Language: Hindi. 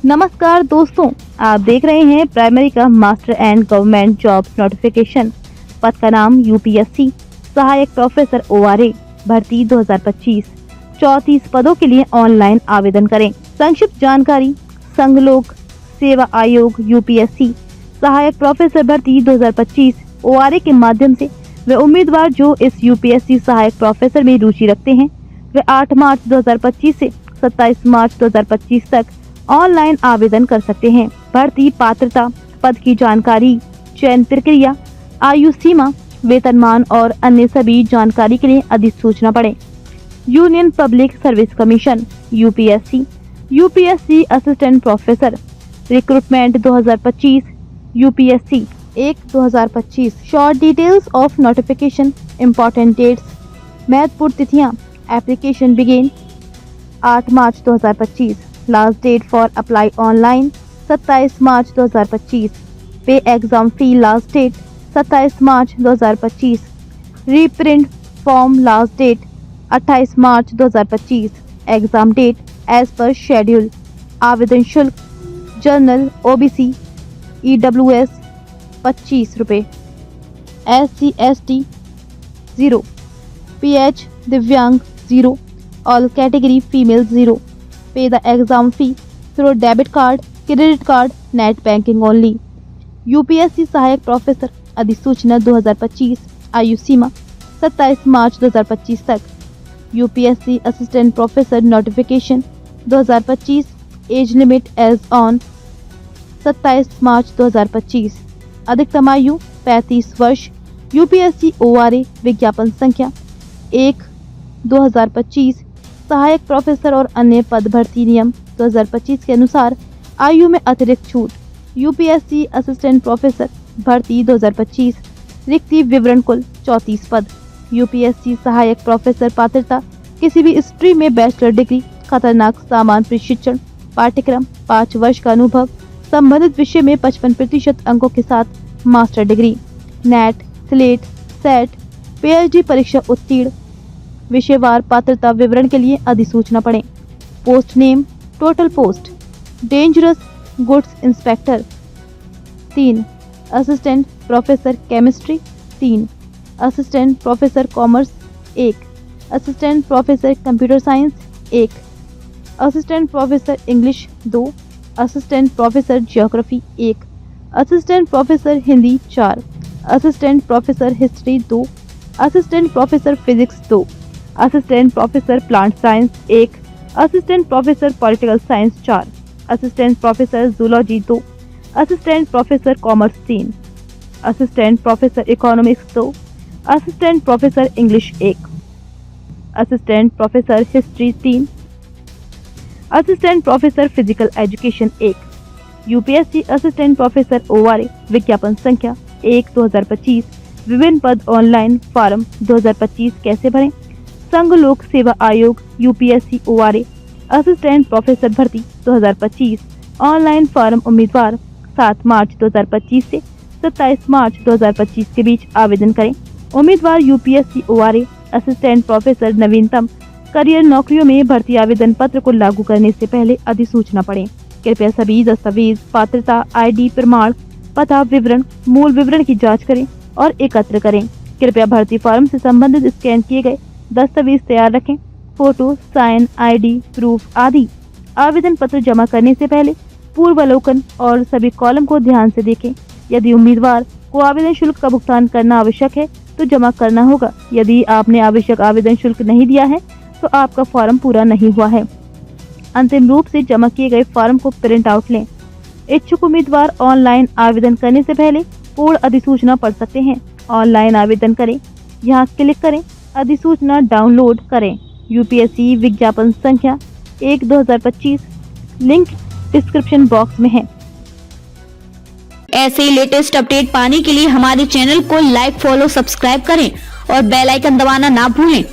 नमस्कार दोस्तों, आप देख रहे हैं प्राइमरी का master and government jobs notification. पद का नाम यूपीएससी सहायक प्रोफेसर ओआरए भर्ती 2025। 34 पदों के लिए ऑनलाइन आवेदन करें। संक्षिप्त जानकारी। संघ लोक सेवा आयोग यूपीएससी सहायक प्रोफेसर भर्ती 2025 ओआरए के माध्यम से वे उम्मीदवार जो इस यूपीएससी सहायक प्रोफेसर में रुचि रखते हैं वे 8 मार्च 2025 से 27 मार्च 2025 तक ऑनलाइन आवेदन कर सकते हैं। भर्ती पात्रता, पद की जानकारी, चयन प्रक्रिया, आयु सीमा, वेतनमान और अन्य सभी जानकारी के लिए अधिसूचना पढ़ें। Union public service commission UPSC assistant professor recruitment 2025 UPSC 1/2025। Short details of notification, important dates, महत्वपूर्ण तिथियां। Application begin 8 March 2025। Last date for apply online 27 March 2025। Pay exam fee last date 27 March 2025। Reprint form last date 28 March 2025। Exam date as per schedule. आवेदन शुल्क जनरल ओबीसी ईडब्ल्यूएस 25 रुपये, SC ST 0, PH दिव्यांग 0, all category female 0। Pay the exam fee through debit card, credit card, net banking only। UPSC सहायक प्रोफेसर अधिसूचना 2025। आयु सीमा 27 मार्च 2025 तक। UPSC assistant professor notification 2025। Age limit age on 27 मार्च 2025। अधिकतम आयु 35 वर्ष। यूपीएससी ओआरए विज्ञापन संख्या 1/2025। सहायक प्रोफेसर और अन्य पद भर्ती नियम 2025 के अनुसार आयु में अतिरिक्त छूट। यूपीएससी असिस्टेंट प्रोफेसर भर्ती 2025। रिक्ति विवरण कुल 34 पद। यूपीएससी सहायक प्रोफेसर पात्रता किसी भी स्ट्रीम में बैचलर डिग्री, खतरनाक सामान प्रशिक्षण पाठ्यक्रम, 5 वर्ष का अनुभव, संबंधित विषय में 55% अंकों के साथ master degree, net, slate, set, PhD परीक्षा उत्तीर्ण। विषयवार पात्रता विवरण के लिए अधिसूचना पढ़ें। Post name, total post, dangerous goods inspector 3, assistant professor chemistry 3, assistant professor commerce 1, assistant professor computer science 1, assistant professor English 2, assistant professor geography 1, assistant professor Hindi 4, assistant professor history 2, assistant professor physics 2, assistant professor plant science 1, assistant professor political science 4, assistant professor zoology 2, assistant professor commerce 3, assistant professor economics 2, assistant professor English 1, assistant professor history 3, assistant professor physical education 1। UPSC assistant professor ORA विज्ञापन संख्या 1/2025। विभिन्न पद ऑनलाइन फॉर्म 2025 कैसे भरें? संघ लोक सेवा आयोग यूपीएससी ओआरए असिस्टेंट प्रोफेसर भर्ती 2025 ऑनलाइन फॉर्म उम्मीदवार 7 मार्च 2025 से 27 मार्च 2025 के बीच आवेदन करें। उम्मीदवार यूपीएससी ओआरए असिस्टेंट प्रोफेसर नवीनतम करियर नौकरियों में भर्ती आवेदन पत्र को लागू करने से पहले अधिसूचना पढ़ें। कृपया सभी दस्तावेज, पात्रता, आईडी प्रमाण, पता विवरण, मूल विवरण की जाँच करें और एकत्र करें। कृपया भर्ती फॉर्म से संबंधित स्कैन किए गए दस्तावेज तैयार रखें। फोटो, साइन, आईडी प्रूफ आदि। आवेदन पत्र जमा करने से पहले पूर्वावलोकन और सभी कॉलम को ध्यान से देखें। यदि उम्मीदवार को आवेदन शुल्क का भुगतान करना आवश्यक है तो जमा करना होगा। यदि आपने आवश्यक आवेदन शुल्क नहीं दिया है तो आपका फॉर्म पूरा नहीं हुआ है। अंतिम रूप से जमा किए गए फॉर्म को प्रिंट आउट लें। इच्छुक उम्मीदवार ऑनलाइन आवेदन करने से पहले पूर्ण अधिसूचना पढ़ सकते हैं। ऑनलाइन आवेदन करें, यहाँ क्लिक करें, अधिसूचना डाउनलोड करें। यूपीएससी विज्ञापन संख्या 1/2025 लिंक डिस्क्रिप्शन बॉक्स में है। ऐसे ही लेटेस्ट अपडेट पाने के लिए हमारे चैनल को लाइक, फॉलो, सब्सक्राइब करें और बेल आइकन दबाना ना भूलें।